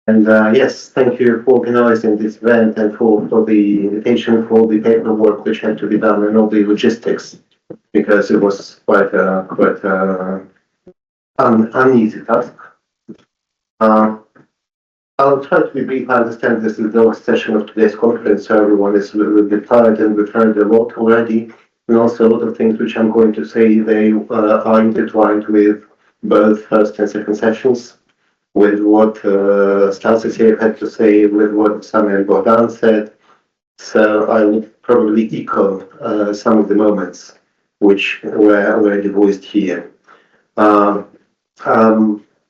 And yes, thank you for organizing this event and for the invitation, for the paperwork which had to be done and all the logistics, because it was quite uneasy task. Uh, I'll try to be brief. I understand this is the last session of today's conference, so everyone is a little bit tired, and we've heard a lot already. And also a lot of things which I'm going to say, they are intertwined with both first and second sessions, with what Stasis here had to say, with what Sami and Bogdan said. So I would probably echo some of the moments which were already voiced here. Um,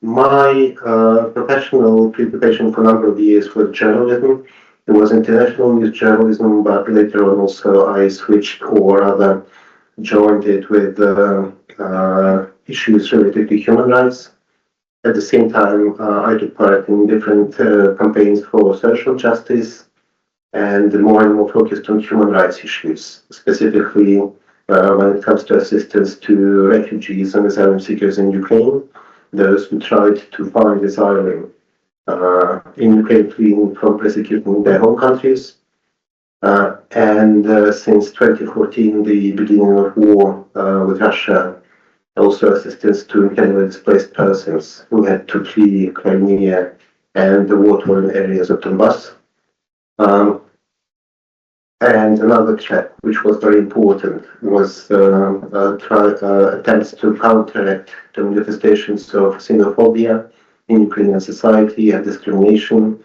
my professional preoccupation for a number of years was journalism. It was international news journalism, but later on also I switched, or rather joined it with issues related to human rights. At the same time, I took part in different campaigns for social justice and more focused on human rights issues, specifically when it comes to assistance to refugees and asylum seekers in Ukraine, those who tried to find asylum in Ukraine, fleeing from persecution in their home countries. And since 2014, the beginning of war with Russia, also assistance to internally displaced persons who had to flee Crimea and the war-torn areas of Donbass. And another track, which was very important, was attempts to counteract the manifestations of xenophobia in Ukrainian society and discrimination.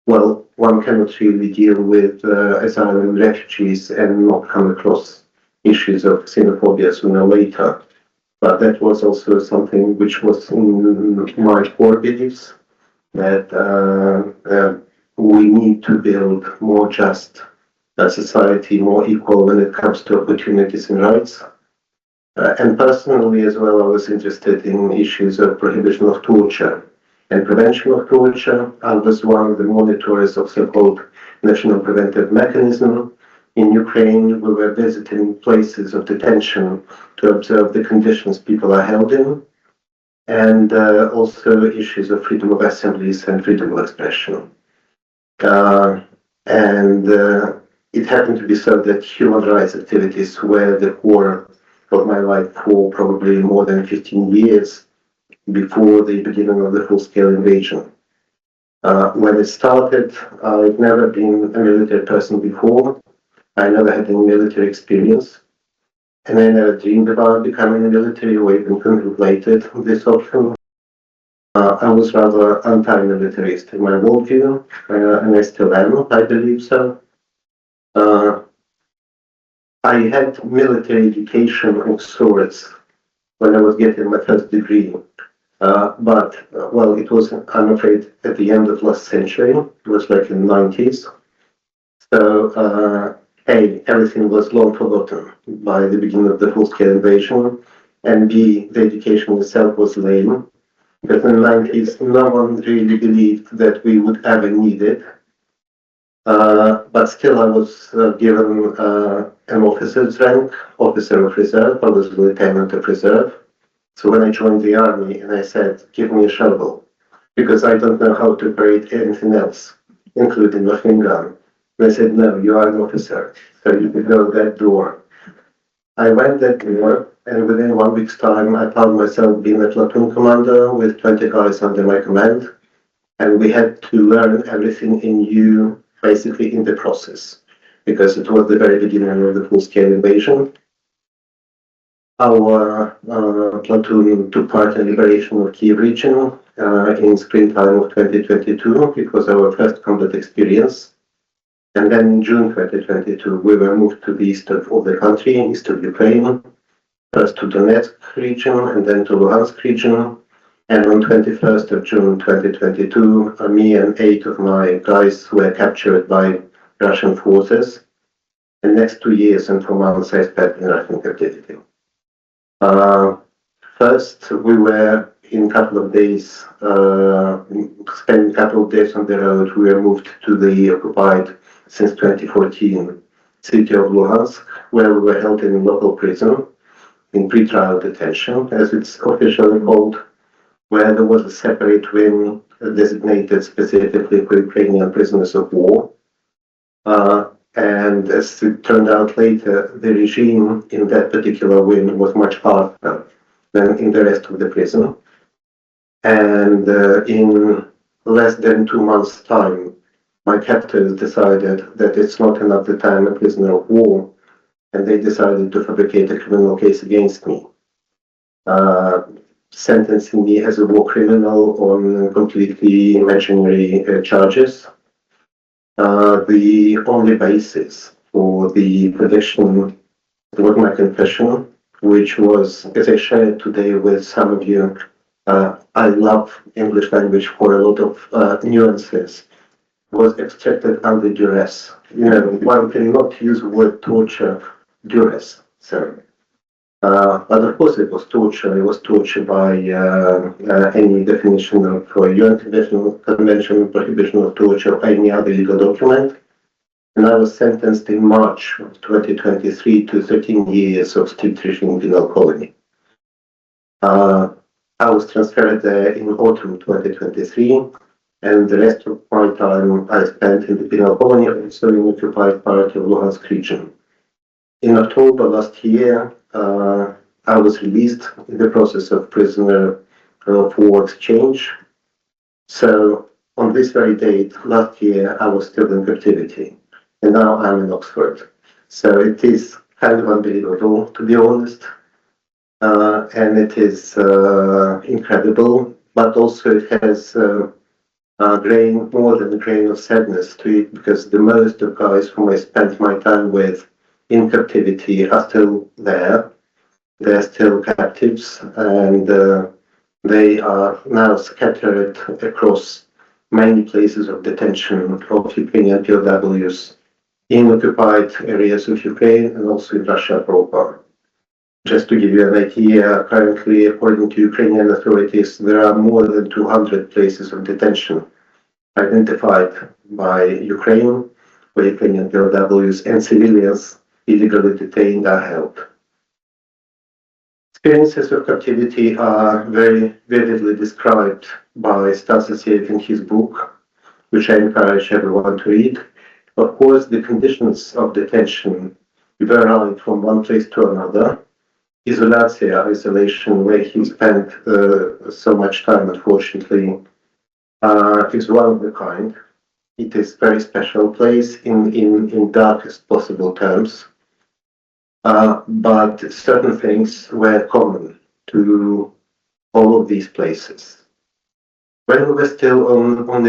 Well, one cannot really deal with asylum and refugees and not come across issues of xenophobia sooner or later. But that was also something which was in my core beliefs, that we need to build more just a society, more equal when it comes to opportunities and rights. And personally as well, I was interested in issues of prohibition of torture and prevention of torture. I was one of the monitors of so-called National Preventive Mechanism. In Ukraine, we were visiting places of detention to observe the conditions people are held in, and also issues of freedom of assemblies and freedom of expression. It happened to be so that human rights activities were the core of my life for probably more than 15 years before the beginning of the full-scale invasion. When it started, I'd never been a military person before. I never had any military experience, and I never dreamed about becoming a military or even contemplated this option. I was rather anti-militarist in my worldview, and I still am, I believe so. I had military education of sorts when I was getting my first degree, but it was, I'm afraid, at the end of last century. It was like in the 90s. So, A, everything was long forgotten by the beginning of the full-scale invasion, and B, the education itself was lame, because in the 90s no one really believed that we would ever need it. But still, I was given an officer's rank, officer of reserve. I was a lieutenant of reserve. So when I joined the army, and I said, "Give me a shovel, because I don't know how to operate anything else, including machine gun." They said, "No, you are an officer, so you can go that door." I went that door, and within 1 week's time, I found myself being a platoon commander with 20 guys under my command, and we had to learn everything new, basically in the process, because it was the very beginning of the full-scale invasion. Our platoon took part in the liberation of Kiev region in springtime of 2022. It was our first combat experience. And then in June 2022, we were moved to the east of the country, east of Ukraine, first to Donetsk region and then to Luhansk region. And on 21st of June 2022, me and 8 of my guys were captured by Russian forces. And next 2 years and 4 months I spent in Russian captivity. First, we were in a couple of days, spending a couple of days on the road. We were moved to the occupied since 2014 city of Luhansk, where we were held in a local prison in pretrial detention, as it's officially called, where there was a separate wing designated specifically for Ukrainian prisoners of war. And as it turned out later, the regime in that particular wing was much harsher than in the rest of the prison. And in less than 2 months' time, my captors decided that it's not enough that I'm a prisoner of war, and they decided to fabricate a criminal case against me, sentencing me as a war criminal on completely imaginary charges. The only basis for the prediction was my confession, which was, as I shared today with some of you, I love English language for a lot of nuances, was extracted under duress. You know, one cannot use the word torture, duress. So, but of course it was torture. It was torture by any definition of UN Convention on Prohibition of Torture or any other legal document. And I was sentenced in March of 2023 to 13 years of strict regime penal colony. I was transferred there in autumn 2023, and the rest of my time I spent in the penal colony, also in occupied part of Luhansk region. In October last year, I was released in the process of prisoner of war exchange. So on this very date, last year, I was still in captivity, and now I'm in Oxford. So it is kind of unbelievable, to be honest. And it is incredible, but also it has more than a grain of sadness to it, because the most of guys whom I spent my time with in captivity are still there. They're still captives, and they are now scattered across many places of detention of Ukrainian POWs in occupied areas of Ukraine and also in Russia proper. Just to give you an idea, currently, according to Ukrainian authorities, there are more than 200 places of detention identified by Ukraine, where Ukrainian POWs and civilians illegally detained are held. Experiences of captivity are very vividly described by Stasisiev in his book, which I encourage everyone to read. Of course, the conditions of detention vary from one place to another. Isolation, where he spent so much time, unfortunately, is one of a kind. It is a very special place in darkest possible terms. But certain things were common to all of these places. When we were still on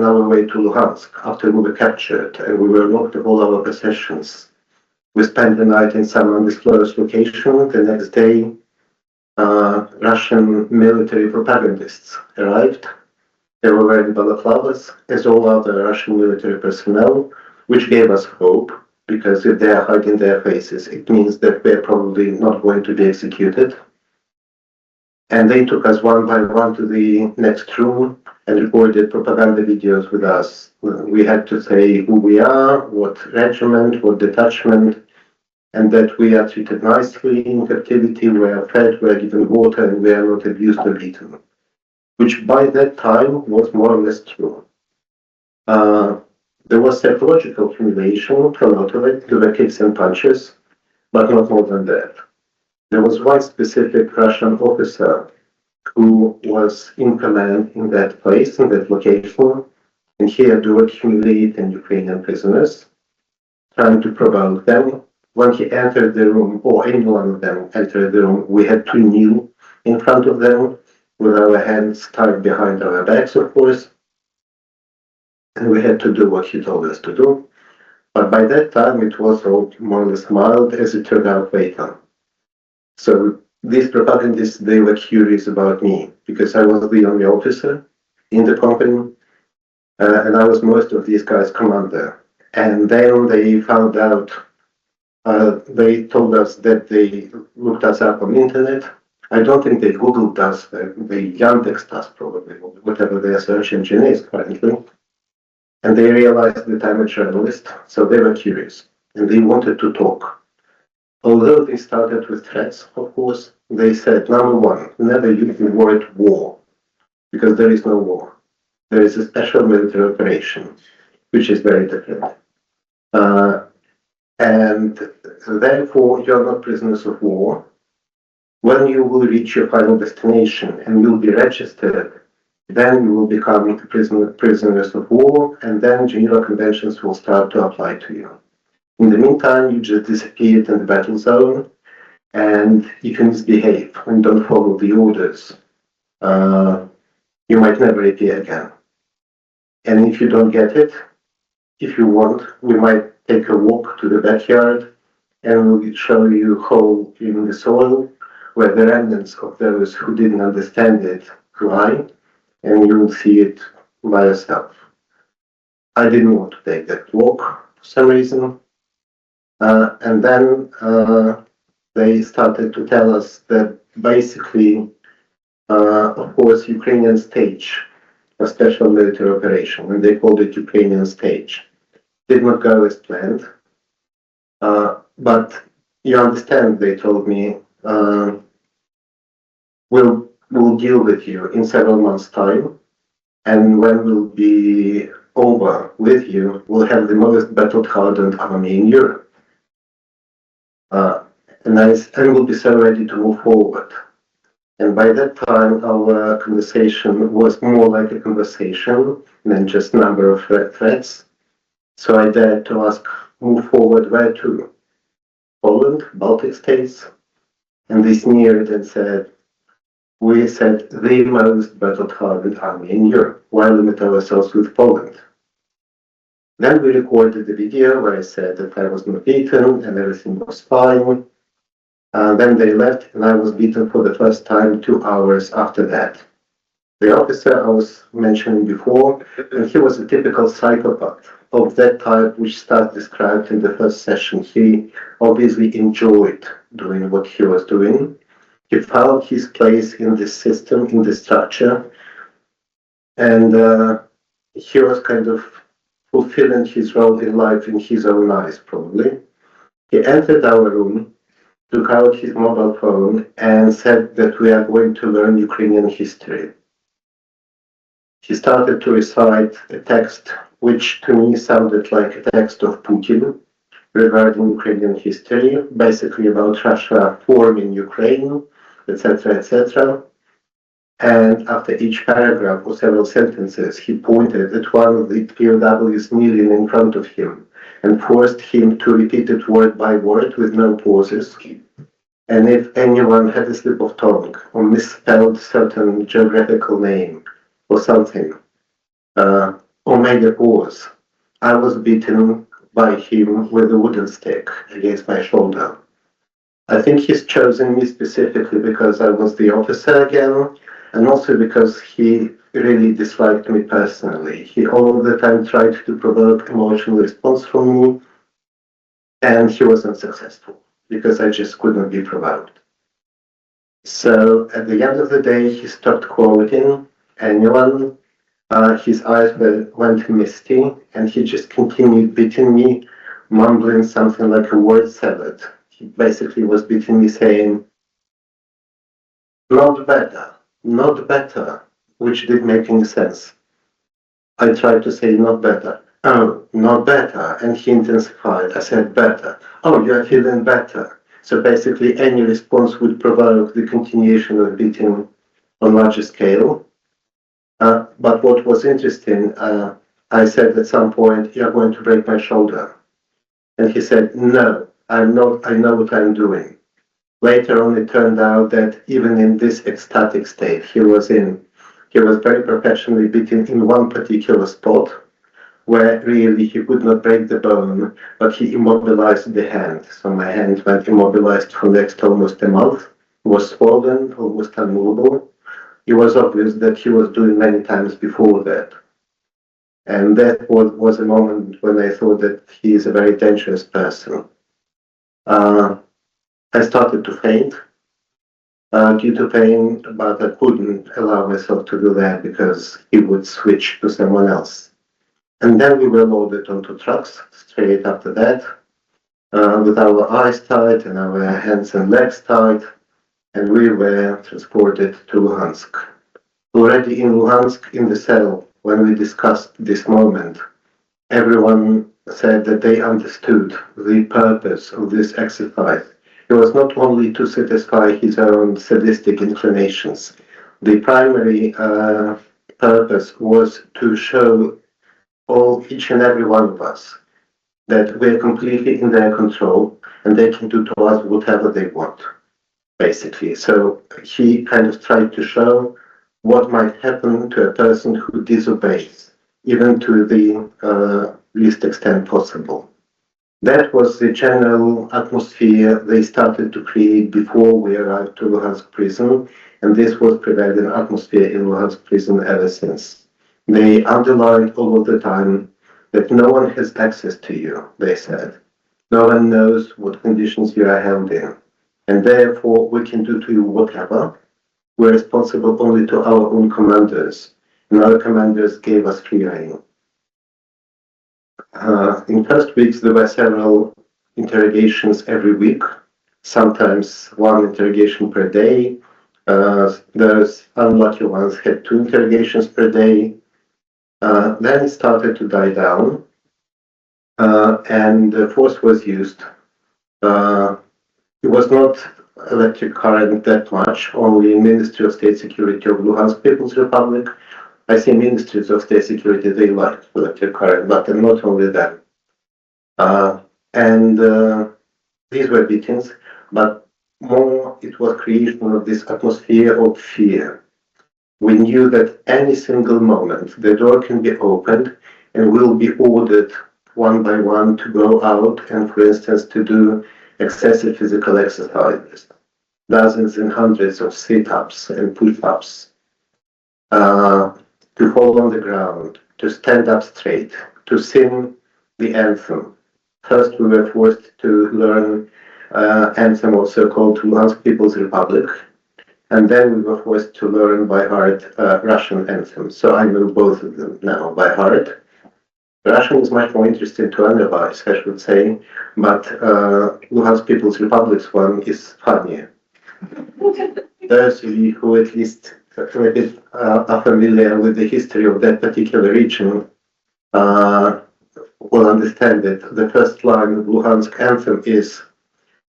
our way to Luhansk, after we were captured and we were robbed of all our possessions, we spent the night in some undisclosed location. The next day, Russian military propagandists arrived. They were wearing balaclavas, as all other Russian military personnel, which gave us hope, because if they are hiding their faces, it means that we're probably not going to be executed. And they took us one by one to the next room and recorded propaganda videos with us. We had to say who we are, what regiment, what detachment, and that we are treated nicely in captivity, we are fed, we are given water, and we are not abused or beaten, which by that time was more or less true. There was psychological humiliation, a lot of it, there were kicks and punches, but not more than that. There was one specific Russian officer who was in command in that place, in that location, and he adored humiliating Ukrainian prisoners, trying to provoke them. When he entered the room, or any one of them entered the room, we had to kneel in front of them with our hands tied behind our backs, of course, and we had to do what he told us to do. But by that time, it was all more or less mild, as it turned out later. So these propagandists, they were curious about me, because I was the only officer in the company, and I was most of these guys' commander. And then they found out, they told us that they looked us up on the internet. I don't think they Googled us, they Yandexed us probably, whatever their search engine is currently. And they realized that I'm a journalist, so they were curious, and they wanted to talk. Although they started with threats, of course, they said, number one, never use the word war because there is no war. There is a special military operation, which is very different. And therefore, you are not prisoners of war. When you will reach your final destination and will be registered, then you will become prisoners of war, and then Geneva Conventions will start to apply to you. In the meantime, you just disappeared in the battle zone, and if you misbehave and don't follow the orders, you might never appear again. And if you don't get it, if you want, we might take a walk to the backyard and we'll show you a hole in the soil where the remnants of those who didn't understand it lie, and you will see it by yourself. I didn't want to take that walk for some reason. And then they started to tell us that basically, of course, Ukrainian stage a special military operation, and they called it Ukrainian stage. Did not go as planned, but you understand, they told me, we'll deal with you in several months' time, and when we'll be over with you, we'll have the most battle-hardened army in Europe. And we'll be so ready to move forward. And by that time, our conversation was more like a conversation than just number of threats. So I dared to ask, move forward where to? Poland, Baltic states? And they sneered and said, we said the most battle-hardened army in Europe. Why limit ourselves with Poland? Then we recorded the video where I said that I was not beaten and everything was fine. Then they left, and I was beaten for the first time 2 hours after that. The officer I was mentioning before, and he was a typical psychopath of that type which Stas described in the first session. He obviously enjoyed doing what he was doing. He found his place in this system, in this structure, and he was kind of fulfilling his role in life in his own eyes, probably. He entered our room, took out his mobile phone, and said that we are going to learn Ukrainian history. He started to recite a text which to me sounded like a text of Putin regarding Ukrainian history, basically about Russia forming Ukraine, etc., etc. And after each paragraph or several sentences, he pointed at one of the POWs kneeling in front of him and forced him to repeat it word by word with no pauses. And if anyone had a slip of tongue or misspelled certain geographical name or something, or made a pause, I was beaten by him with a wooden stick against my shoulder. I think he's chosen me specifically because I was the officer again, and also because he really disliked me personally. He all the time tried to provoke emotional response from me, and he was unsuccessful because I just could not be provoked. So at the end of the day, he stopped quoting anyone. His eyes went misty, and he just continued beating me, mumbling something like a word salad. He basically was beating me saying, not better, which didn't make any sense. I tried to say not better. Oh, not better. And he intensified. I said better. Oh, you're feeling better. So basically any response would provoke the continuation of beating on larger scale. But what was interesting, I said at some point, you're going to break my shoulder. And he said, no, I'm not, I know what I'm doing. Later on, it turned out that even in this ecstatic state he was very professionally beaten in one particular spot where really he could not break the bone, but he immobilized the hand. So my hand went immobilized for next almost a month, was swollen, almost unmovable. It was obvious that he was doing many times before that. And that was a moment when I thought that he is a very dangerous person. I started to faint due to pain, but I couldn't allow myself to do that because he would switch to someone else. And then we were loaded onto trucks straight after that, with our eyes tied and our hands and legs tied, and we were transported to Luhansk. Already in Luhansk, in the cell, when we discussed this moment, everyone said that they understood the purpose of this exercise. It was not only to satisfy his own sadistic inclinations. The primary purpose was to show each and every one of us that we're completely in their control and they can do to us whatever they want, basically. So he kind of tried to show what might happen to a person who disobeys, even to the least extent possible. That was the general atmosphere they started to create before we arrived to Luhansk prison, and this was prevailing atmosphere in Luhansk prison ever since. They underlined all of the time that no one has access to you, they said. No one knows what conditions you are held in, and therefore we can do to you whatever. We're responsible only to our own commanders, and our commanders gave us free rein. In first weeks, there were several interrogations every week, sometimes one interrogation per day. Those unlucky ones had 2 interrogations per day. Then it started to die down, and force was used. It was not electric current that much, only Ministry of State Security of Luhansk People's Republic. I see ministries of state security, they like electric current, but not only them. And these were beatings, but more it was creation of this atmosphere of fear. We knew that any single moment the door can be opened and we'll be ordered one by one to go out and, for instance, to do excessive physical exercises, dozens and hundreds of sit-ups and push-ups, to fall on the ground, to stand up straight, to sing the anthem. First, we were forced to learn anthem also called Luhansk People's Republic, and then we were forced to learn by heart Russian anthem. So I know both of them now by heart. Russian is much more interesting to analyze, I should say, but Luhansk People's Republic's one is funnier. Those of you who at least a bit are familiar with the history of that particular region will understand that the first line of Luhansk anthem is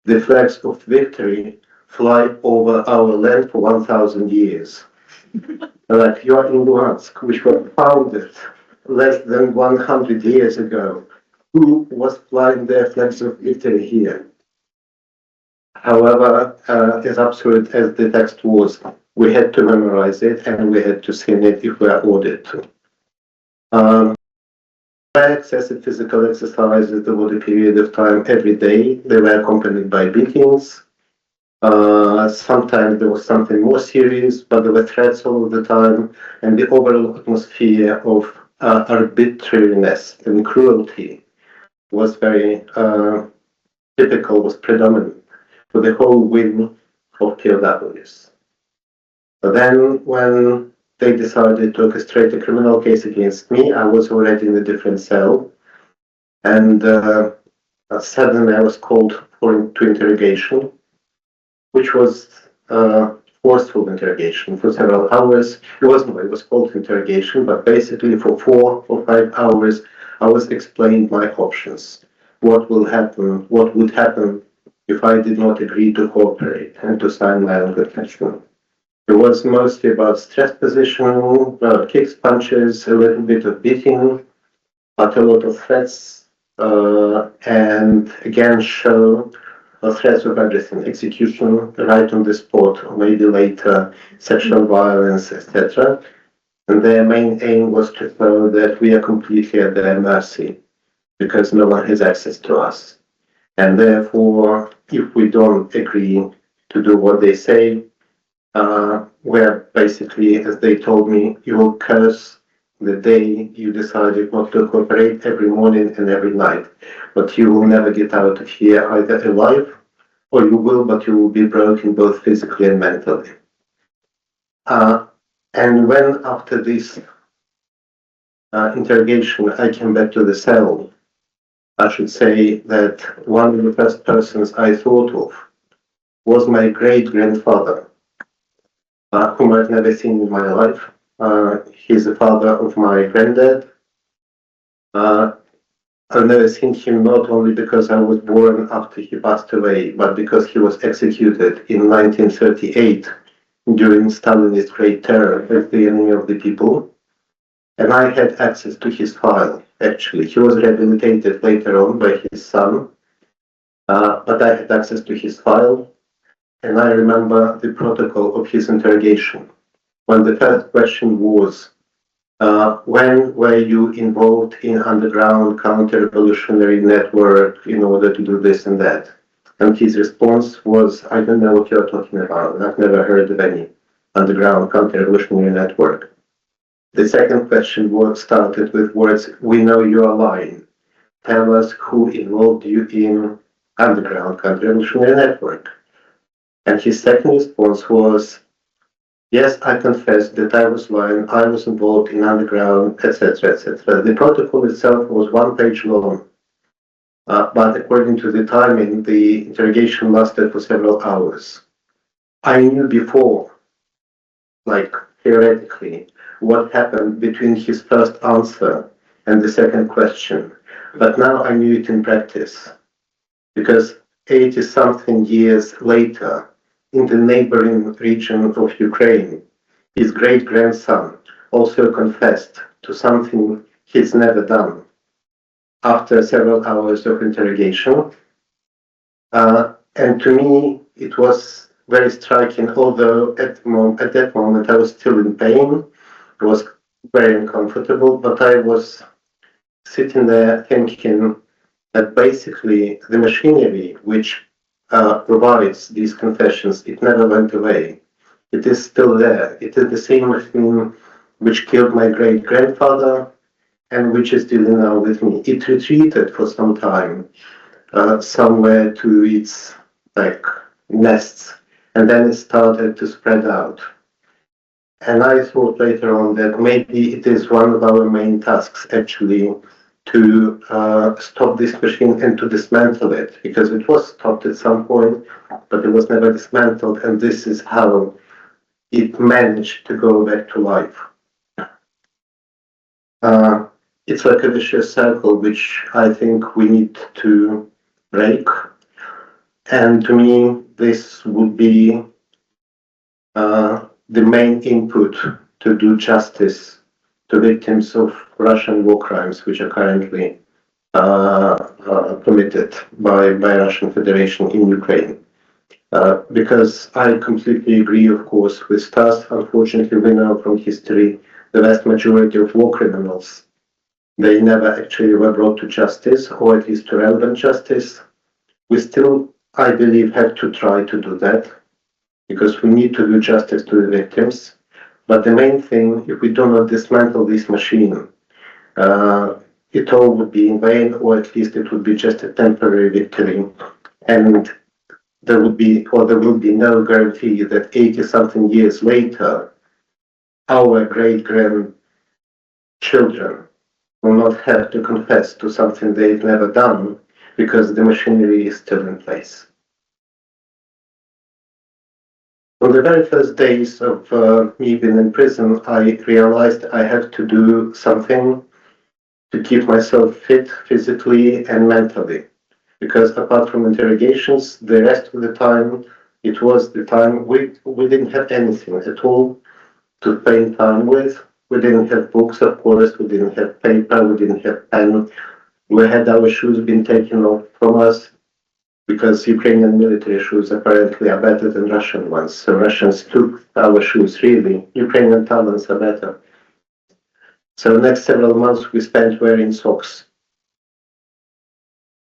"The flags of victory fly over our land for 1,000 years." Like you are in Luhansk, which was founded less than 100 years ago. Who was flying their flags of victory here? However, as absurd as the text was, we had to memorize it and we had to sing it if we are ordered to. Excessive physical exercises over the period of time every day. They were accompanied by beatings. Sometimes there was something more serious, but there were threats all of the time, and the overall atmosphere of arbitrariness and cruelty was very typical, was predominant for the whole wing of POWs. But then when they decided to orchestrate a criminal case against me, I was already in a different cell, and suddenly I was called to interrogation, which was forceful interrogation for several hours. It was called interrogation, but basically for 4 or 5 hours I was explained my options. What will happen, what would happen if I did not agree to cooperate and to sign my own confession. It was mostly about stress positioning, about kicks, punches, a little bit of beating, but a lot of threats, and again show threats of everything, execution right on the spot, or maybe later, sexual violence, etc. And their main aim was to show that we are completely at their mercy, because no one has access to us. And therefore, if we don't agree to do what they say, where basically, as they told me, you will curse the day you decided not to cooperate every morning and every night. But you will never get out of here either alive, or you will, but you will be broken both physically and mentally. And when after this interrogation I came back to the cell, I should say that one of the first persons I thought of was my great-grandfather. whom I've never seen in my life. He's the father of my granddad. Uh, I've never seen him not only because I was born after he passed away, but because he was executed in 1938 during Stalinist Great Terror as the enemy of the people. And I had access to his file, actually. He was rehabilitated later on by his son, but I had access to his file, and I remember the protocol of his interrogation. When the first question was, when were you involved in underground counter-revolutionary network in order to do this and that? And his response was, I don't know what you're talking about. I've never heard of any underground counter-revolutionary network. The second question was started with words, we know you are lying. Tell us who involved you in underground counter-revolutionary network. And his second response was, yes, I confess that I was lying, I was involved in underground, etc., etc. The protocol itself was 1 page long, but according to the timing, the interrogation lasted for several hours. I knew before, like theoretically, what happened between his first answer and the second question, but now I knew it in practice, because 80-something years later, in the neighboring region of Ukraine, his great-grandson also confessed to something he's never done after several hours of interrogation. And to me, it was very striking, although at that moment I was still in pain. It was very uncomfortable, but I was sitting there thinking that basically the machinery which provides these confessions, it never went away. It is still there. It is the same machine which killed my great-grandfather and which is dealing now with me. It retreated for some time somewhere to its nests, and then it started to spread out. And I thought later on that maybe it is one of our main tasks actually to stop this machine and to dismantle it, because it was stopped at some point, but it was never dismantled, and this is how it managed to go back to life. It's like a vicious circle, which I think we need to break. And to me, this would be the main input to do justice to victims of Russian war crimes, which are currently committed by Russian Federation in Ukraine. Because I completely agree, of course, with Stas. Unfortunately, we know from history the vast majority of war criminals, they never actually were brought to justice, or at least to relevant justice. We still, I believe, have to try to do that, because we need to do justice to the victims. But the main thing, if we do not dismantle this machine, it all would be in vain, or at least it would be just a temporary victory. And there will be no guarantee that 80-something years later, our great-grandchildren will not have to confess to something they've never done, because the machinery is still in place. On the very first days of me being in prison, I realized I had to do something to keep myself fit physically and mentally. Because apart from interrogations, the rest of the time, it was the time we didn't have anything at all to spend time with. We didn't have books, of course, we didn't have paper, we didn't have pen. We had our shoes being taken off from us, because Ukrainian military shoes apparently are better than Russian ones. So Russians took our shoes, really. Ukrainian talents are better. So the next several months we spent wearing socks.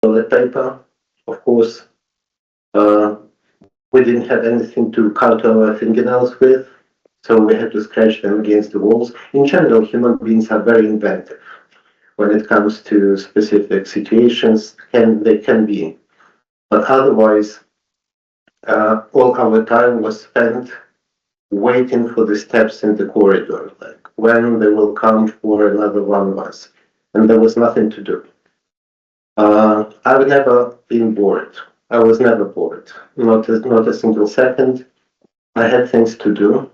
Toilet paper, of course. We didn't have anything to cut our fingernails with, so we had to scratch them against the walls. In general, human beings are very inventive. When it comes to specific situations, they can be. But otherwise, all our time was spent waiting for the steps in the corridor, like when they will come for another one of us. And there was nothing to do. I've never been bored. I was never bored, not a single second. I had things to do.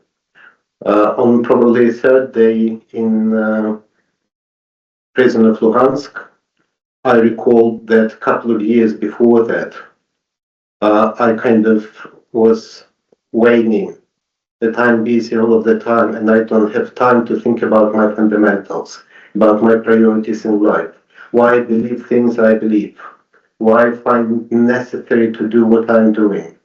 On probably the third day in prison of Luhansk, I recall that a couple of years before that, I kind of was waning, that I'm busy all of the time and I don't have time to think about my fundamentals, about my priorities in life, why I believe things I believe, why I find it necessary to do what I'm doing.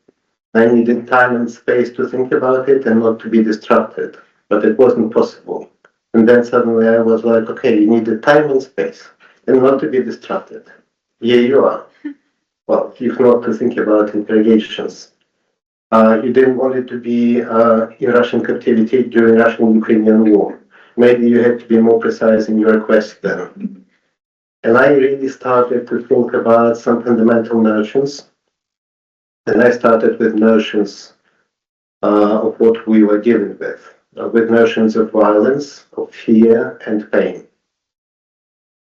I needed time and space to think about it and not to be distracted, but it wasn't possible. And then suddenly I was like, okay, you needed time and space and not to be distracted. Here you are. Well, if not to think about interrogations. You didn't want it to be in Russian captivity during Russian-Ukrainian war. Maybe you had to be more precise in your request then. And I really started to think about some fundamental notions. And I started with notions of what we were dealing with notions of violence, of fear, and pain.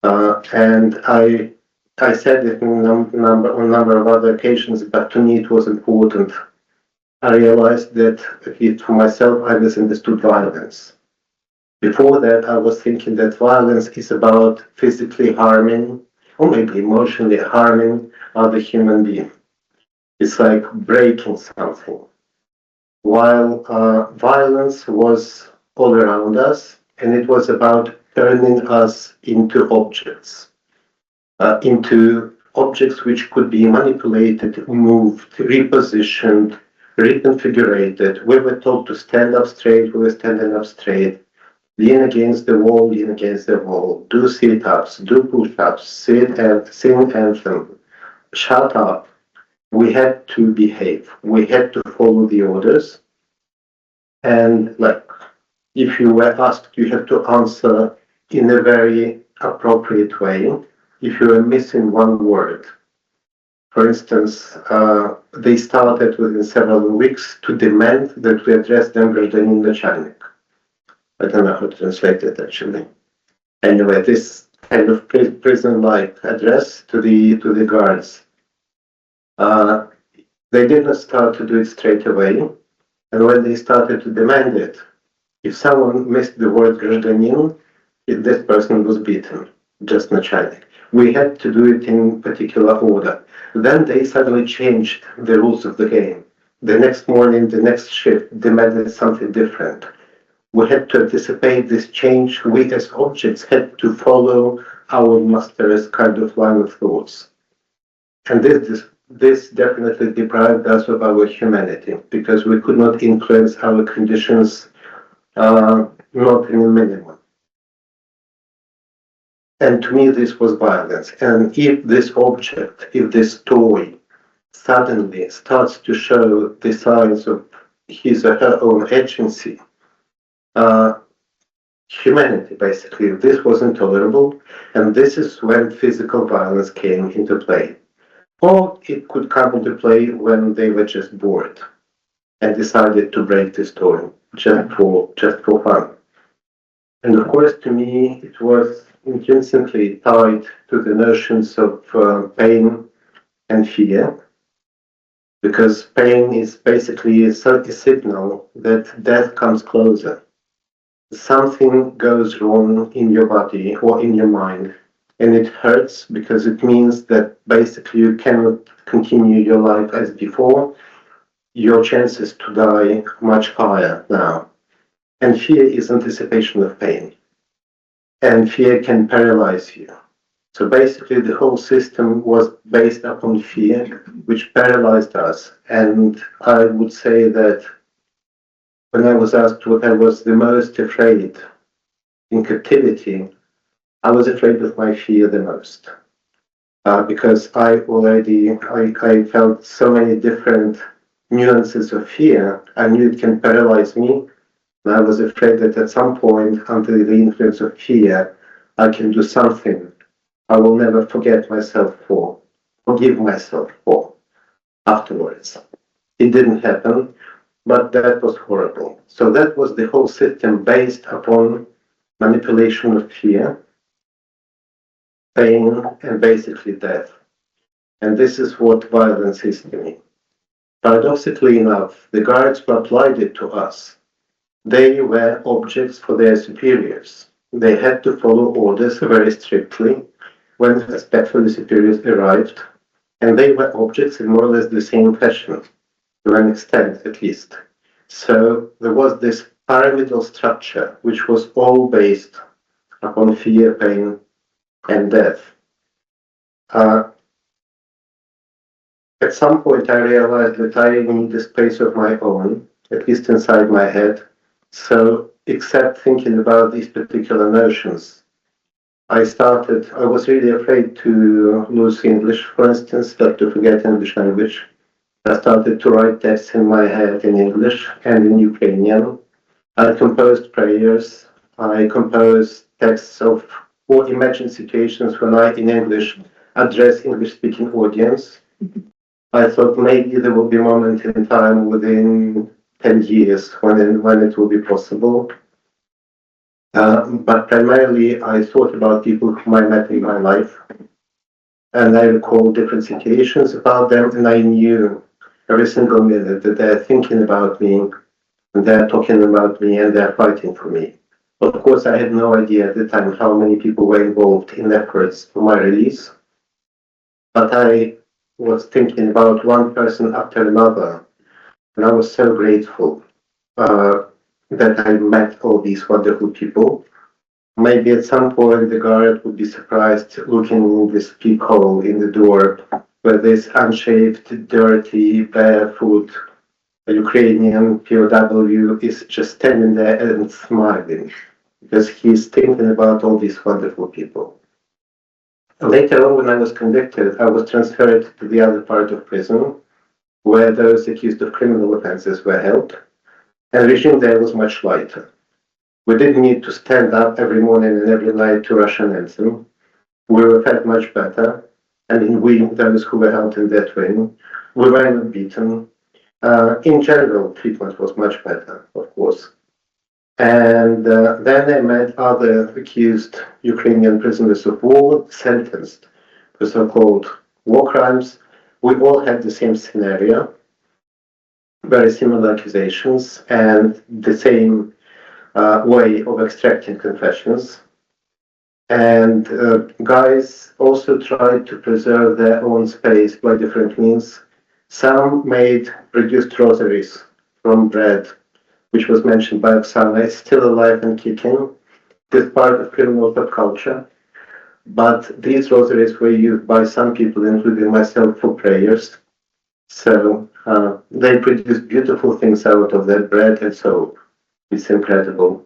And I said it on a number of other occasions, but to me it was important. I realized that for myself, I misunderstood violence. Before that, I was thinking that violence is about physically harming, or maybe emotionally harming other human being. It's like breaking something. While violence was all around us, and it was about turning us into objects which could be manipulated, moved, repositioned, reconfigured. We were told to stand up straight, we were standing up straight, lean against the wall, do sit-ups, do push-ups, sing anthem, shut up. We had to behave, we had to follow the orders, and like, if you were asked, you have to answer in a very appropriate way. If you were missing one word, for instance, they started within several weeks to demand that we address them гражданин начальник. I don't know how to translate it actually. Anyway, this kind of prison-like address to the guards. They did not start to do it straight away, and when they started to demand it, if someone missed the word гражданин, this person was beaten, just начальник. We had to do it in particular order. Then they suddenly changed the rules of the game. The next morning, the next shift demanded something different. We had to anticipate this change. We as objects had to follow our master's kind of line of thoughts. And this definitely deprived us of our humanity, because we could not influence our conditions, not in a minimum. And to me, this was violence. And if this object, if this toy suddenly starts to show the signs of his or her own agency, humanity, basically, this was intolerable. And this is when physical violence came into play. Or it could come into play when they were just bored and decided to break this toy just for fun. And of course, to me, it was intrinsically tied to the notions of pain and fear, because pain is basically a signal that death comes closer. Something goes wrong in your body or in your mind, and it hurts because it means that basically you cannot continue your life as before. Your chances to die much higher now. And fear is anticipation of pain. And fear can paralyze you. So basically the whole system was based upon fear, which paralyzed us. And I would say that when I was asked what I was the most afraid in captivity, I was afraid of my fear the most. Because I felt so many different nuances of fear. I knew it can paralyze me. And I was afraid that at some point, under the influence of fear, I can do something I will never forgive myself for afterwards. It didn't happen, but that was horrible. So that was the whole system based upon manipulation of fear, pain, and basically death. And this is what violence is to me. Paradoxically enough, the guards who applied it to us, They were objects for their superiors. They had to follow orders very strictly when respectfully superiors arrived, and they were objects in more or less the same fashion, to an extent at least. So there was this pyramidal structure which was all based upon fear, pain, and death. Uh, at some point, I realized that I need a space of my own, at least inside my head. So, except thinking about these particular notions, I was really afraid to lose English, for instance, not to forget English language. I started to write texts in my head in English and in Ukrainian. I composed prayers. I composed texts of or imagined situations when I, in English, address English-speaking audience. I thought maybe there will be a moment in time within 10 years when it will be possible. But primarily, I thought about people whom I met in my life, and I recall different situations about them, and I knew every single minute that they're thinking about me, and they're talking about me, and they're fighting for me. Of course, I had no idea at the time how many people were involved in efforts for my release, but I was thinking about one person after another, and I was so grateful that I met all these wonderful people. Maybe at some point the guard would be surprised looking in this peephole in the door where this unshaved, dirty, barefoot Ukrainian POW is just standing there and smiling because he's thinking about all these wonderful people. Later on, when I was convicted, I was transferred to the other part of prison where those accused of criminal offenses were held, and the regime there was much lighter. We didn't need to stand up every morning and every night to Russian anthem. We were fed much better. I mean, we, those who were held in that wing, we were not beaten. In general, treatment was much better, of course. And then I met other accused Ukrainian prisoners of war sentenced for so-called war crimes. We all had the same scenario, very similar accusations, and the same way of extracting confessions. And guys also tried to preserve their own space by different means. Some produced rosaries from bread, which was mentioned by Oksana. It's still alive and kicking. It's part of criminal pop culture. But these rosaries were used by some people, including myself, for prayers. So they produced beautiful things out of that bread and soap. It's incredible.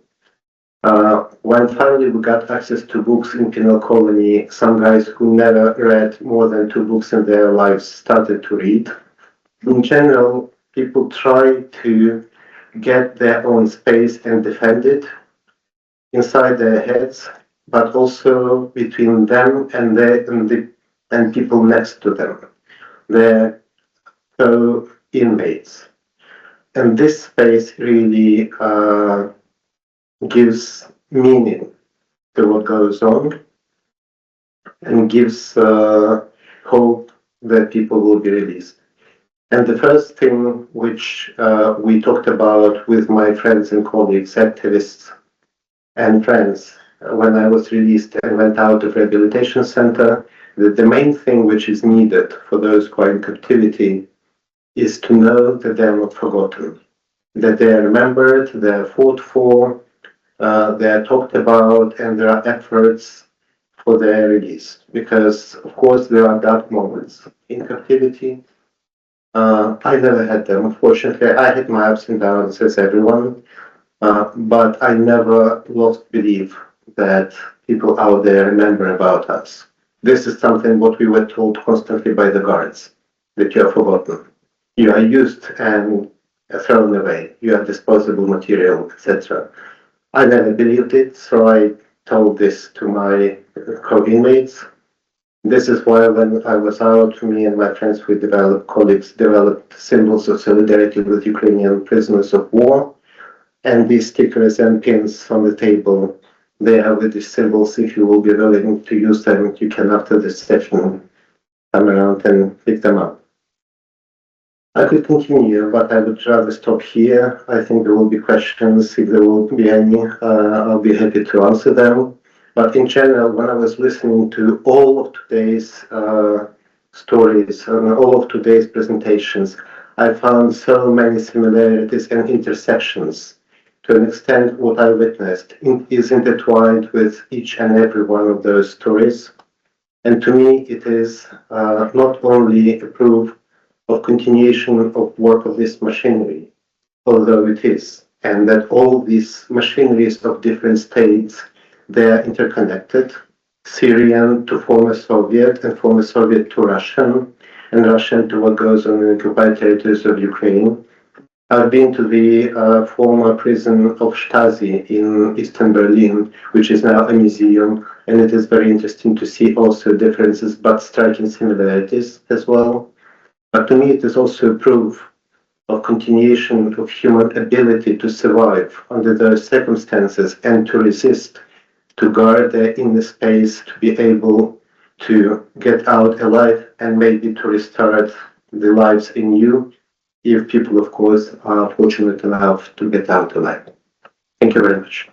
When finally we got access to books in penal colony, some guys who never read more than 2 books in their lives started to read. In general, people try to get their own space and defend it inside their heads, but also between them and people next to them, their co-inmates. And this space really gives meaning to what goes on and gives hope that people will be released. And the first thing which we talked about with my friends and colleagues, activists and friends, when I was released and went out of rehabilitation center, that the main thing which is needed for those who are in captivity is to know that they are not forgotten, that they are remembered, they are fought for, they are talked about, and there are efforts for their release. Because, of course, there are dark moments in captivity. I never had them, unfortunately. I had my ups and downs as everyone, but I never lost belief that people out there remember about us. This is something what we were told constantly by the guards, that you are forgotten. You are used and thrown away. You are disposable material, etc. I never believed it, so I told this to my co-inmates. This is why when I was out, me and my friends, colleagues developed symbols of solidarity with Ukrainian prisoners of war. And these stickers and pins on the table, they are with these symbols. If you will be willing to use them, you can, after this session, come around and pick them up. I could continue, but I would rather stop here. I think there will be questions. If there will be any, I'll be happy to answer them. But in general, when I was listening to all of today's stories and all of today's presentations, I found so many similarities and intersections. To an extent, what I witnessed is intertwined with each and every one of those stories. And to me, it is not only a proof of continuation of work of this machinery, although it is, and that all these machineries of different states, they are interconnected, Syrian to former Soviet and former Soviet to Russian, and Russian to what goes on in the occupied territories of Ukraine. I've been to the former prison of Stasi in Eastern Berlin, which is now a museum, and it is very interesting to see also differences but striking similarities as well. But to me, it is also a proof of continuation of human ability to survive under those circumstances and to resist, to guard their inner space, to be able to get out alive and maybe to restart their lives anew, if people, of course, are fortunate enough to get out alive. Thank you very much.